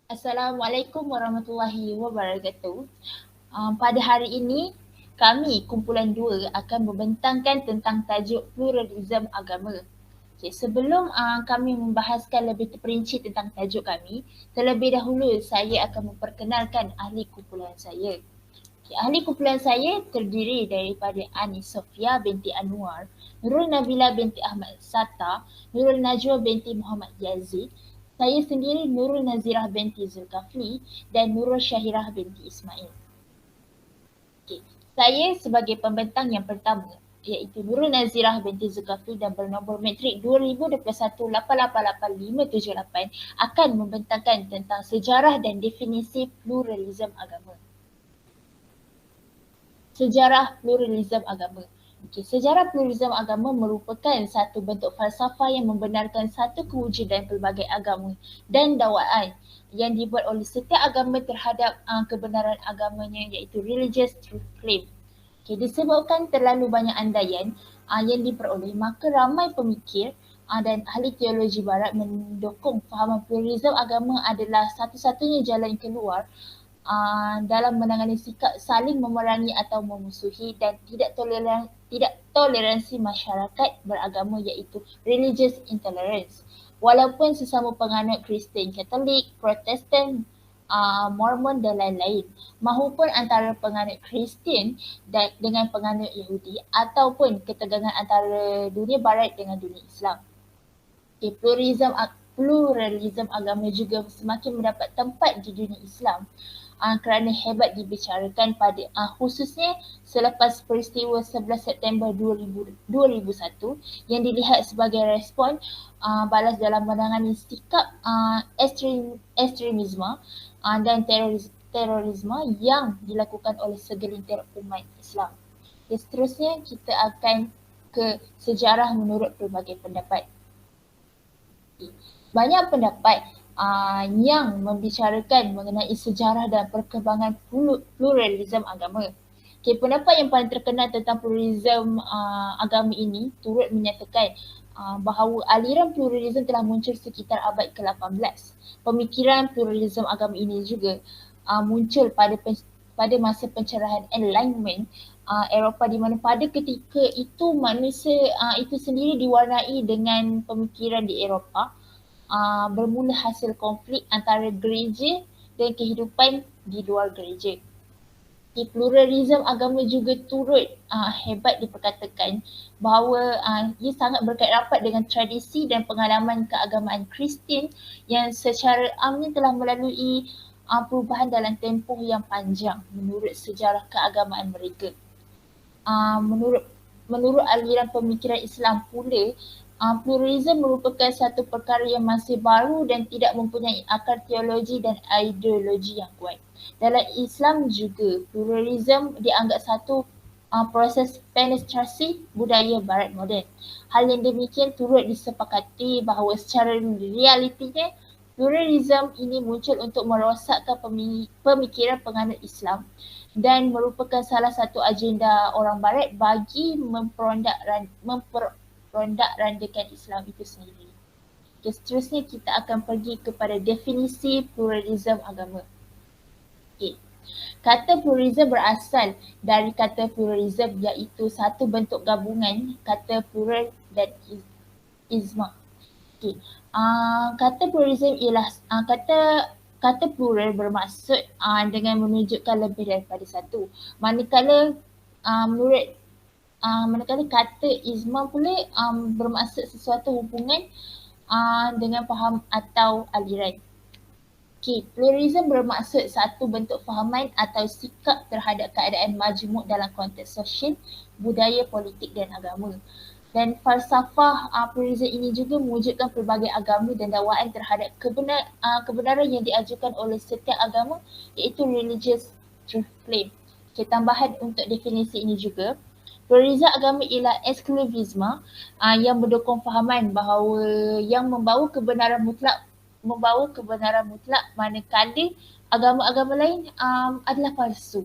Assalamualaikum warahmatullahi wabarakatuh. Pada hari ini, kami kumpulan 2 akan membentangkan tentang tajuk pluralism agama. Okay, sebelum kami membahaskan lebih terperinci tentang tajuk kami, terlebih dahulu saya akan memperkenalkan ahli kumpulan saya. Okay, ahli kumpulan saya terdiri daripada Anis Sofia binti Anwar, Nurul Nabila binti Ahmad Sata, Nurul Najwa binti Muhammad Yazid, saya sendiri Nurul Nazirah binti Zulkafli dan Nurul Syahirah binti Ismail. Okay. Saya sebagai pembentang yang pertama iaitu Nurul Nazirah binti Zulkafli dan bernombor matrik 2021888578 akan membentangkan tentang sejarah dan definisi pluralism agama. Sejarah pluralism agama. Okay, sejarah pluralism agama merupakan satu bentuk falsafah yang membenarkan satu kewujudan pelbagai agama dan dakwaan yang dibuat oleh setiap agama terhadap kebenaran agamanya iaitu religious truth claim. Okay, disebabkan terlalu banyak andaian yang diperoleh, maka ramai pemikir dan ahli teologi barat mendukung fahaman pluralism agama adalah satu-satunya jalan keluar dalam menangani sikap saling memerangi atau memusuhi dan tidak toleransi masyarakat beragama iaitu religious intolerance. Walaupun sesama penganut Kristian Katolik, Protestan, Mormon dan lain-lain, mahupun antara penganut Kristian dengan penganut Yahudi ataupun ketegangan antara dunia barat dengan dunia Islam. Okay, pluralism agama juga semakin mendapat tempat di dunia Islam kerana hebat dibicarakan pada khususnya selepas peristiwa 11 September 2001 yang dilihat sebagai respon balas dalam menangani sikap ekstremisme dan terorisme yang dilakukan oleh segelintir umat Islam. Okay, seterusnya kita akan ke sejarah menurut pelbagai pendapat. Banyak pendapat yang membicarakan mengenai sejarah dan perkembangan pluralism agama. Okay, pendapat yang paling terkenal tentang pluralism agama ini turut menyatakan bahawa aliran pluralism telah muncul sekitar abad ke-18. Pemikiran pluralism agama ini juga muncul pada masa pencerahan Enlightenment Eropah, di mana pada ketika itu manusia itu sendiri diwarnai dengan pemikiran di Eropah bermula hasil konflik antara gereja dan kehidupan di luar gereja. Pluralism agama juga turut hebat diperkatakan bahawa ia sangat berkait rapat dengan tradisi dan pengalaman keagamaan Kristian yang secara amnya telah melalui perubahan dalam tempoh yang panjang menurut sejarah keagamaan mereka. Menurut aliran pemikiran Islam pula, pluralism merupakan satu perkara yang masih baru dan tidak mempunyai akar teologi dan ideologi yang kuat. Dalam Islam juga, pluralism dianggap satu proses penetrasi budaya barat moden. Hal yang demikian turut disepakati bahawa secara realitinya, pluralism ini muncul untuk merosakkan pemikiran penganut Islam dan merupakan salah satu agenda orang barat bagi memperondak-randakan Islam itu sendiri. Okay, seterusnya kita akan pergi kepada definisi pluralism agama. Okay. Kata pluralism berasal dari kata pluralism iaitu satu bentuk gabungan kata plural dan isma. Okay. Kata pluralism ialah kata plural bermaksud dengan menunjukkan lebih daripada satu. Manakala kata isma pula bermaksud sesuatu hubungan dengan faham atau aliran. Okay, pluralism bermaksud satu bentuk fahaman atau sikap terhadap keadaan majmuk dalam konteks sosial, budaya, politik dan agama. Dan falsafah pluralism ini juga mewujudkan pelbagai agama dan dakwaan terhadap kebenaran yang diajukan oleh setiap agama iaitu religious truth claim. Okay, tambahan untuk definisi ini juga, pluralism agama ialah eksklusivisme yang mendukung fahaman bahawa yang membawa kebenaran mutlak manakala agama-agama lain adalah palsu.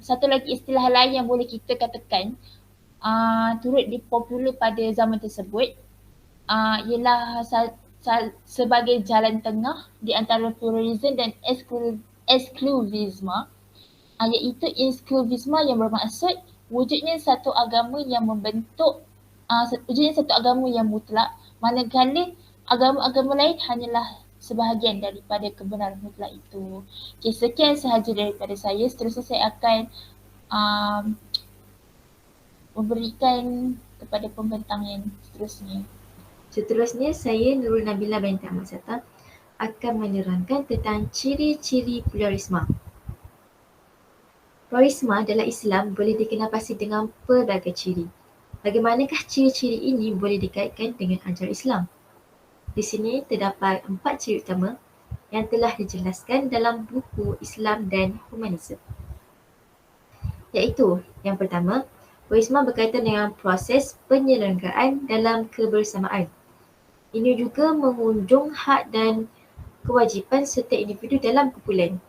Satu lagi istilah lain yang boleh kita katakan turut dipopular pada zaman tersebut ialah sebagai jalan tengah di antara pluralisme dan eksklusivisme, iaitu eksklusivisme yang bermaksud wujudnya satu agama yang wujudnya satu agama yang mutlak, manakala agama-agama lain hanyalah sebahagian daripada kebenaran mutlak itu. Okay, sekian sahaja daripada saya. Seterusnya saya akan memberikan kepada pembentang yang seterusnya. Seterusnya, saya Nurul Nabila binti Ahmad Satta akan menerangkan tentang ciri-ciri pluralisme. Pluralisme dalam Islam boleh dikenalpasti dengan pelbagai ciri. Bagaimanakah ciri-ciri ini boleh dikaitkan dengan ajaran Islam? Di sini terdapat 4 ciri utama yang telah dijelaskan dalam buku Islam dan Humanisme. Iaitu, yang pertama, pluralisme berkaitan dengan proses penyelenggaraan dalam kebersamaan. Ini juga mengunjung hak dan kewajipan setiap individu dalam kumpulan.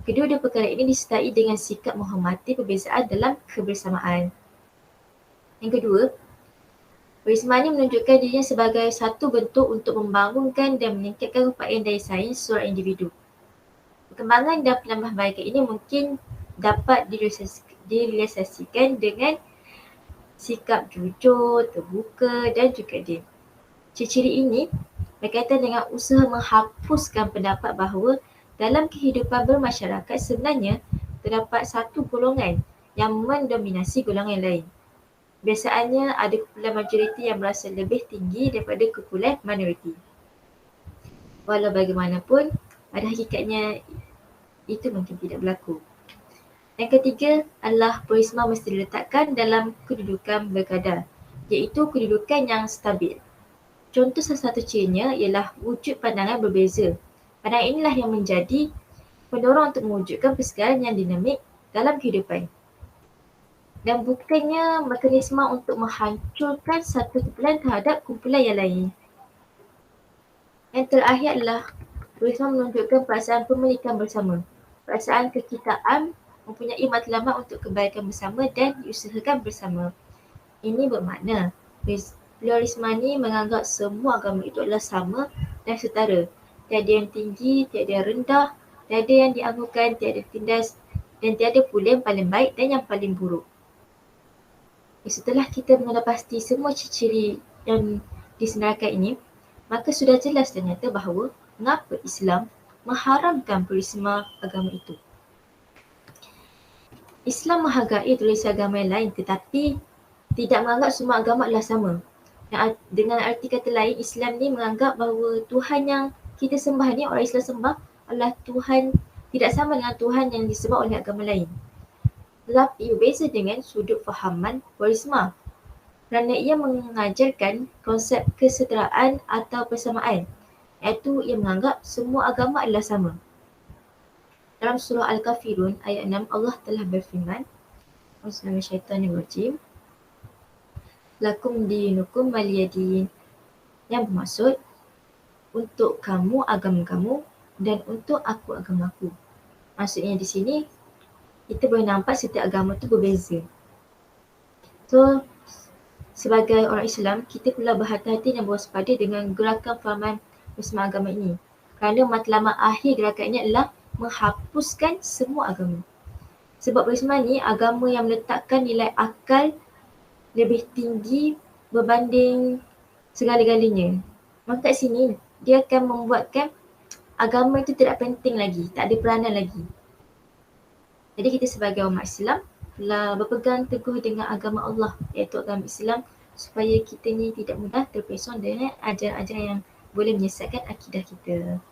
Kedua-dua perkara ini disertai dengan sikap menghormati perbezaan dalam kebersamaan. Yang kedua, pluralisme ini menunjukkan dirinya sebagai satu bentuk untuk membangunkan dan meningkatkan upaya daya saing seorang individu. Perkembangan dan penambahbaikan ini mungkin dapat direalisasikan dengan sikap jujur, terbuka dan juga adil. Ciri-ciri ini berkaitan dengan usaha menghapuskan pendapat bahawa dalam kehidupan bermasyarakat sebenarnya terdapat satu golongan yang mendominasi golongan lain. Biasanya ada kumpulan majoriti yang berasa lebih tinggi daripada kumpulan minoriti. Walau bagaimanapun, pada hakikatnya itu mungkin tidak berlaku. Yang ketiga adalah pluralisme mesti diletakkan dalam kedudukan berkadar, iaitu kedudukan yang stabil. Contoh salah satu cirinya ialah wujud pandangan berbeza. Pandangan inilah yang menjadi pendorong untuk mewujudkan persegaran yang dinamik dalam kehidupan. Dan bukannya mekanisme untuk menghancurkan satu kumpulan terhadap kumpulan yang lain. Yang terakhir adalah pluralisme menunjukkan perasaan pemilikan bersama. Perasaan kekitaan mempunyai matlamat untuk kebaikan bersama dan diusahakan bersama. Ini bermakna pluralisme ini menganggap semua agama itu adalah sama dan setara. Tiada yang tinggi, tiada yang rendah, tiada yang dianggapkan, tiada tindas dan tiada pula yang paling baik dan yang paling buruk. Setelah kita mengenal pasti semua ciri-ciri yang disenaraikan ini, maka sudah jelas dan nyata bahawa mengapa Islam mengharamkan pluralisme agama itu. Islam menghargai pluralisme agama yang lain tetapi tidak menganggap semua agama adalah sama. Dengan arti kata lain, Islam ni menganggap bahawa Tuhan yang kita sembah ni, orang Islam sembah adalah Tuhan tidak sama dengan Tuhan yang disembah oleh agama lain. Tetapi berbeza dengan sudut fahaman pluralisme kerana ia mengajarkan konsep kesetaraan atau persamaan, iaitu ia menganggap semua agama adalah sama. Dalam surah Al-Kafirun ayat 6 Allah telah berfirman, Bismillahirrahmanirrahim, Lakum dinukum waliyadin, yang bermaksud untuk kamu agama kamu dan untuk aku agama aku. Maksudnya di sini kita boleh nampak setiap agama tu berbeza. So sebagai orang Islam, kita perlu berhati-hati dan berwaspada dengan gerakan fahaman bersama agama ini. Kerana matlamat akhir gerakan ini adalah menghapuskan semua agama. Sebab pluralisme ni agama yang meletakkan nilai akal lebih tinggi berbanding segala-galanya. Maka kat sini dia akan membuatkan agama itu tidak penting lagi, tak ada peranan lagi. Jadi kita sebagai umat Islam telah berpegang teguh dengan agama Allah, iaitu agama Islam, supaya kita ni tidak mudah terpesong dengan ajaran-ajaran yang boleh menyesatkan akidah kita.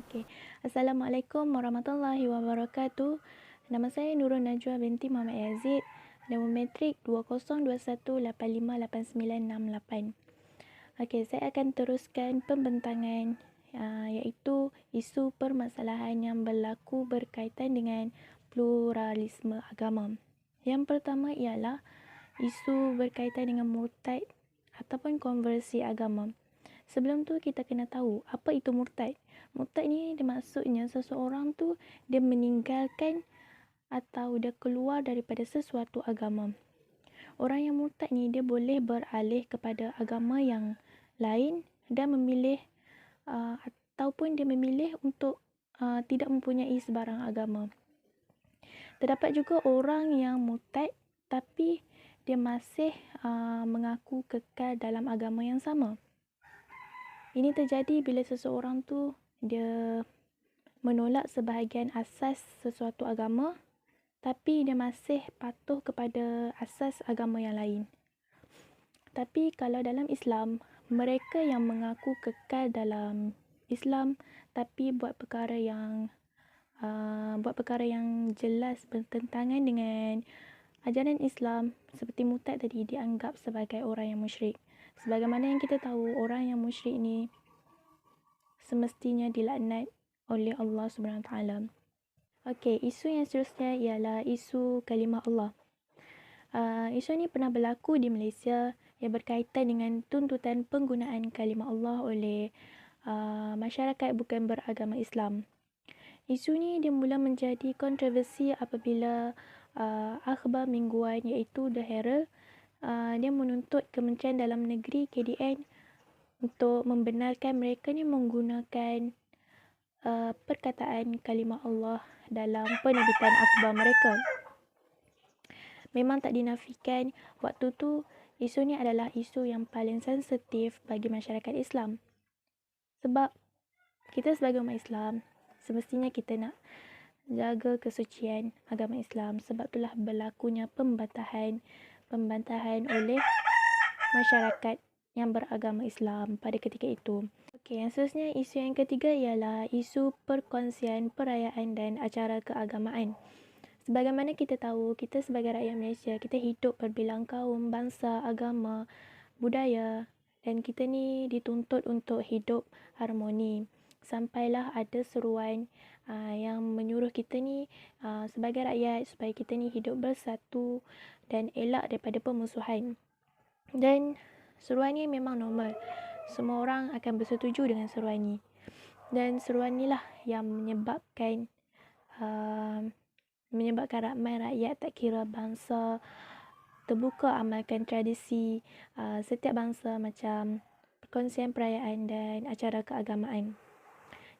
Okey. Assalamualaikum warahmatullahi wabarakatuh. Nama saya Nurul Najwa binti Muhammad Yazid. Nombor metrik 2021858968. Okey, saya akan teruskan pembentangan iaitu isu permasalahan yang berlaku berkaitan dengan pluralisme agama. Yang pertama ialah isu berkaitan dengan murtad ataupun konversi agama. Sebelum tu kita kena tahu apa itu murtad. Murtad ni maksudnya seseorang tu dia meninggalkan atau dia keluar daripada sesuatu agama. Orang yang murtad ni dia boleh beralih kepada agama yang lain dan memilih ataupun dia memilih untuk tidak mempunyai sebarang agama. Terdapat juga orang yang murtad tapi dia masih mengaku kekal dalam agama yang sama. Ini terjadi bila seseorang tu dia menolak sebahagian asas sesuatu agama tapi dia masih patuh kepada asas agama yang lain. Tapi kalau dalam Islam, mereka yang mengaku kekal dalam Islam tapi buat perkara yang jelas bertentangan dengan ajaran Islam seperti murtad tadi dianggap sebagai orang yang musyrik. Sebagaimana yang kita tahu, orang yang musyrik ni semestinya dilaknat oleh Allah SWT. Okey, isu yang seterusnya ialah isu kalimah Allah. Isu ni pernah berlaku di Malaysia yang berkaitan dengan tuntutan penggunaan kalimah Allah oleh masyarakat bukan beragama Islam. Isu ni dia mula menjadi kontroversi apabila akhbar mingguan iaitu The Herald dia menuntut Kementerian Dalam Negeri KDN untuk membenarkan mereka ni menggunakan perkataan kalimah Allah dalam penerbitan akhbar mereka. Memang tak dinafikan waktu tu isu ni adalah isu yang paling sensitif bagi masyarakat Islam. Sebab kita sebagai umat Islam semestinya kita nak jaga kesucian agama Islam. Sebab itulah berlakunya pembantahan oleh masyarakat yang beragama Islam pada ketika itu. Okey, yang seterusnya isu yang ketiga ialah isu perkongsian perayaan dan acara keagamaan. Sebagaimana kita tahu, kita sebagai rakyat Malaysia, kita hidup berbilang kaum, bangsa, agama, budaya dan kita ni dituntut untuk hidup harmoni. Sampailah ada seruan yang menyuruh kita ni sebagai rakyat supaya kita ni hidup bersatu dan elak daripada permusuhan. Dan seruan ni memang normal. Semua orang akan bersetuju dengan seruan ni. Dan seruan ni lah yang menyebabkan ramai rakyat tak kira bangsa terbuka amalkan tradisi setiap bangsa macam perkongsian perayaan dan acara keagamaan.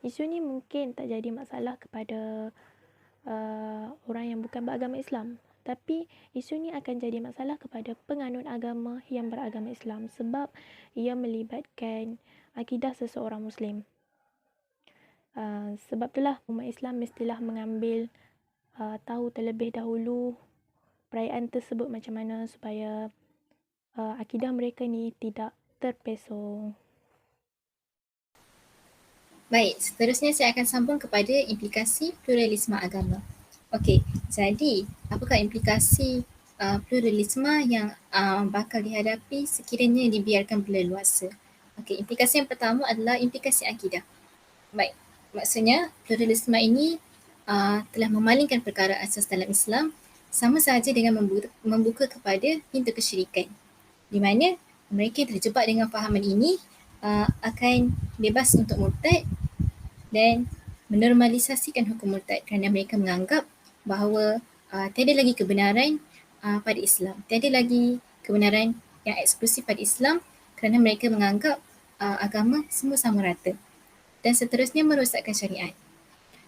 Isu ni mungkin tak jadi masalah kepada orang yang bukan beragama Islam. Tapi isu ni akan jadi masalah kepada penganut agama yang beragama Islam sebab ia melibatkan akidah seseorang Muslim. Sebab itulah umat Islam mestilah mengambil tahu terlebih dahulu perayaan tersebut macam mana supaya akidah mereka ni tidak terpesong. Baik, seterusnya saya akan sambung kepada implikasi pluralisme agama. Okey, jadi apakah implikasi pluralisme yang bakal dihadapi sekiranya dibiarkan berleluasa? Okey, implikasi yang pertama adalah implikasi akidah. Baik, maksudnya pluralisme ini telah memalingkan perkara asas dalam Islam sama sahaja dengan membuka kepada pintu kesyirikan. Di mana mereka terjebak dengan fahaman ini akan bebas untuk murtad dan menormalisasikan hukum murtad kerana mereka menganggap bahawa tiada lagi kebenaran pada Islam. Tiada lagi kebenaran yang eksklusif pada Islam kerana mereka menganggap agama semua sama rata. Dan seterusnya merosakkan syariat.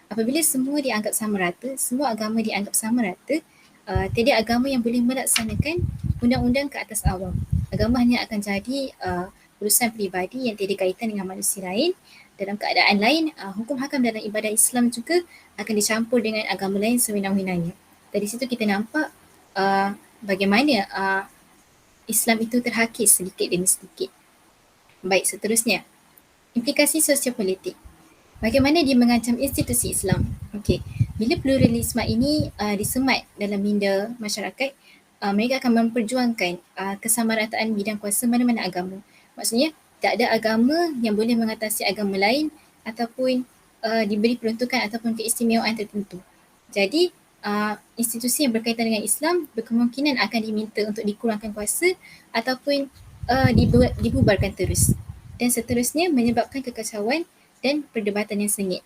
Apabila semua dianggap sama rata, semua agama dianggap sama rata, tiada agama yang boleh melaksanakan undang-undang ke atas awam. Agama hanya akan jadi urusan peribadi yang tiada kaitan dengan manusia lain. Dalam keadaan lain, hukum hakam dalam ibadah Islam juga akan dicampur dengan agama lain sewenang-wenangnya. Dari situ kita nampak bagaimana Islam itu terhakis sedikit demi sedikit. Baik, seterusnya. Implikasi sosiopolitik. Bagaimana dia mengancam institusi Islam? Okey, bila pluralisme ini disemat dalam minda masyarakat, mereka akan memperjuangkan kesamarataan bidang kuasa mana-mana agama. Maksudnya, tak ada agama yang boleh mengatasi agama lain ataupun diberi peruntukan ataupun keistimewaan tertentu. Jadi, institusi yang berkaitan dengan Islam berkemungkinan akan diminta untuk dikurangkan kuasa ataupun dibubarkan terus. Dan seterusnya menyebabkan kekacauan dan perdebatan yang sengit.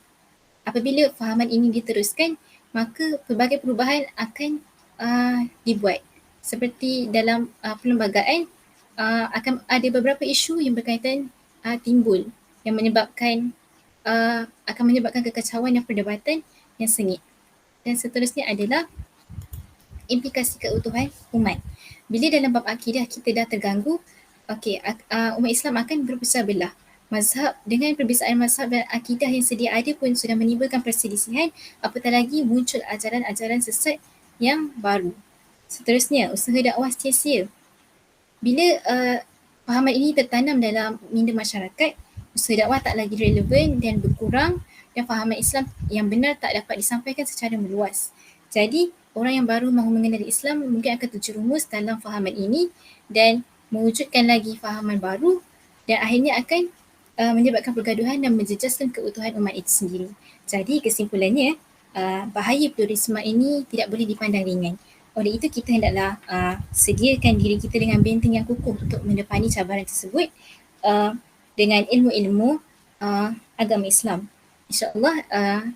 Apabila fahaman ini diteruskan, maka pelbagai perubahan akan dibuat. Seperti dalam perlembagaan, akan ada beberapa isu yang berkaitan timbul yang akan menyebabkan kekacauan dan perdebatan yang sengit. Dan seterusnya adalah implikasi keutuhan umat. Bila dalam bab akidah kita dah terganggu, umat Islam akan berpecah belah. Mazhab dengan perbezaan mazhab dan akidah yang sedia ada pun sudah menimbulkan perselisihan, apatah lagi muncul ajaran-ajaran sesat yang baru. Seterusnya, usaha dakwah sia-sia. Bila fahaman ini tertanam dalam minda masyarakat, usaha dakwah tak lagi relevan dan berkurang, dan fahaman Islam yang benar tak dapat disampaikan secara meluas. Jadi, orang yang baru mahu mengenali Islam mungkin akan terjerumus dalam fahaman ini dan mewujudkan lagi fahaman baru dan akhirnya akan menyebabkan pergaduhan dan menjejaskan keutuhan umat itu sendiri. Jadi, kesimpulannya, bahaya pluralisme ini tidak boleh dipandang ringan. Oleh itu, kita hendaklah sediakan diri kita dengan benteng yang kukuh untuk mendepani cabaran tersebut dengan ilmu-ilmu agama Islam. InsyaAllah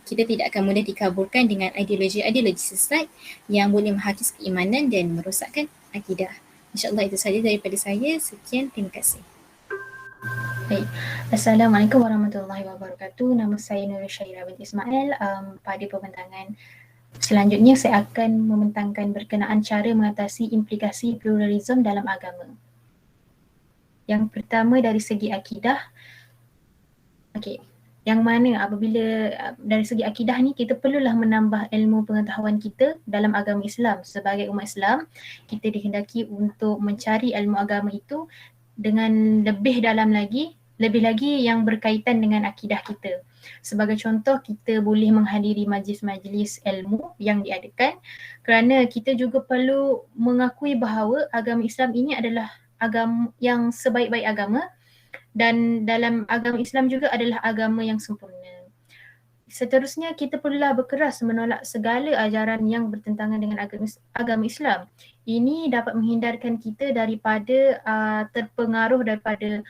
kita tidak akan mudah dikaburkan dengan ideologi-ideologi sesat yang boleh menghakis keimanan dan merosakkan akidah. InsyaAllah itu sahaja daripada saya. Sekian, terima kasih. Baik. Assalamualaikum warahmatullahi wabarakatuh. Nama saya Nurul Syairah binti Ismail. Pada pembentangan selanjutnya saya akan membentangkan berkenaan cara mengatasi implikasi pluralisme dalam agama. Yang pertama dari segi akidah. Yang mana apabila dari segi akidah ni kita perlulah menambah ilmu pengetahuan kita dalam agama Islam. Sebagai umat Islam, kita dikehendaki untuk mencari ilmu agama itu dengan lebih dalam lagi, lebih lagi yang berkaitan dengan akidah kita. Sebagai contoh, kita boleh menghadiri majlis-majlis ilmu yang diadakan kerana kita juga perlu mengakui bahawa agama Islam ini adalah agama yang sebaik-baik agama dan dalam agama Islam juga adalah agama yang sempurna. Seterusnya, kita perlulah berkeras menolak segala ajaran yang bertentangan dengan agama Islam. Ini dapat menghindarkan kita daripada terpengaruh daripada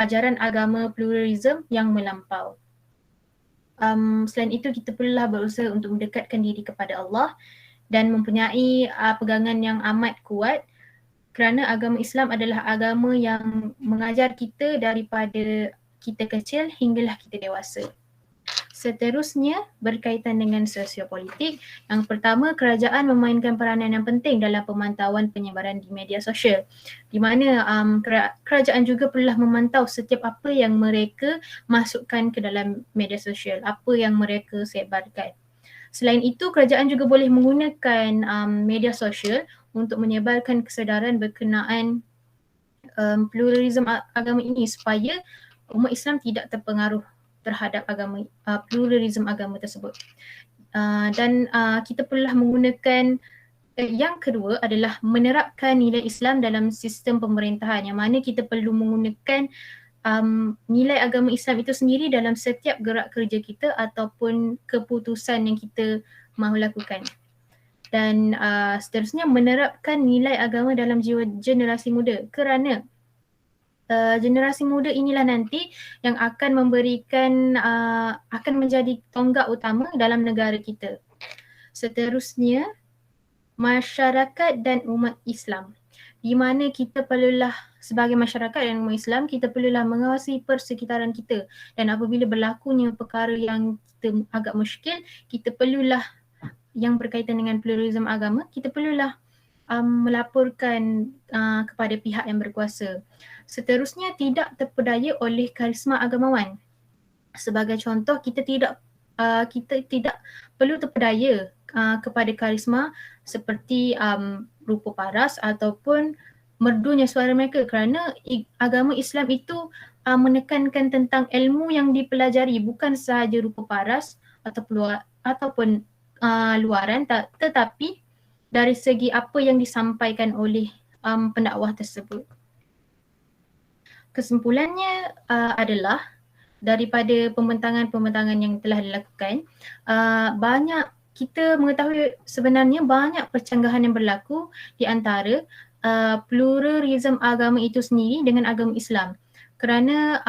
ajaran agama pluralisme yang melampau. Selain itu, kita perlulah berusaha untuk mendekatkan diri kepada Allah dan mempunyai pegangan yang amat kuat kerana agama Islam adalah agama yang mengajar kita daripada kita kecil hinggalah kita dewasa. Seterusnya, berkaitan dengan sosiopolitik. Yang pertama, kerajaan memainkan peranan yang penting dalam pemantauan penyebaran di media sosial, di mana kerajaan juga perlulah memantau setiap apa yang mereka masukkan ke dalam media sosial, apa yang mereka sebarkan. Selain itu, kerajaan juga boleh menggunakan media sosial untuk menyebarkan kesedaran berkenaan pluralisme agama ini supaya umat Islam tidak terpengaruh terhadap pluralisme agama tersebut. Dan kita perlulah menggunakan yang kedua adalah menerapkan nilai Islam dalam sistem pemerintahan, yang mana kita perlu menggunakan nilai agama Islam itu sendiri dalam setiap gerak kerja kita ataupun keputusan yang kita mahu lakukan. Dan seterusnya, menerapkan nilai agama dalam jiwa generasi muda kerana generasi muda inilah nanti yang akan memberikan, akan menjadi tonggak utama dalam negara kita. Seterusnya, masyarakat dan umat Islam, di mana kita perlulah sebagai masyarakat dan umat Islam, kita perlulah mengawasi persekitaran kita, dan apabila berlakunya perkara yang kita agak muskil, kita perlulah yang berkaitan dengan pluralisme agama, kita perlulah melaporkan kepada pihak yang berkuasa. Seterusnya, tidak terpedaya oleh karisma agamawan. Sebagai contoh, kita tidak perlu terpedaya kepada karisma seperti rupa paras ataupun merdunya suara mereka, kerana agama Islam itu menekankan tentang ilmu yang dipelajari, bukan sahaja rupa paras ataupun luaran, tetapi dari segi apa yang disampaikan oleh pendakwah tersebut. Kesimpulannya adalah daripada pembentangan-pembentangan yang telah dilakukan, kita mengetahui sebenarnya banyak percanggahan yang berlaku di antara pluralisme agama itu sendiri dengan agama Islam. Kerana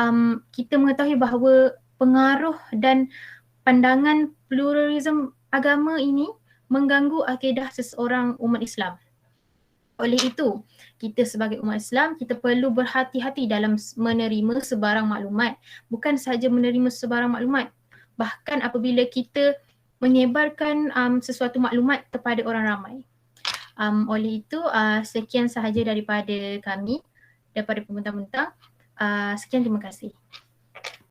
kita mengetahui bahawa pengaruh dan pandangan pluralisme agama ini mengganggu akidah seseorang umat Islam. Oleh itu, kita sebagai umat Islam, kita perlu berhati-hati dalam menerima sebarang maklumat. Bukan sahaja menerima sebarang maklumat, bahkan apabila kita menyebarkan sesuatu maklumat kepada orang ramai. Oleh itu, sekian sahaja daripada kami, daripada pembentang-bentang. Sekian, terima kasih.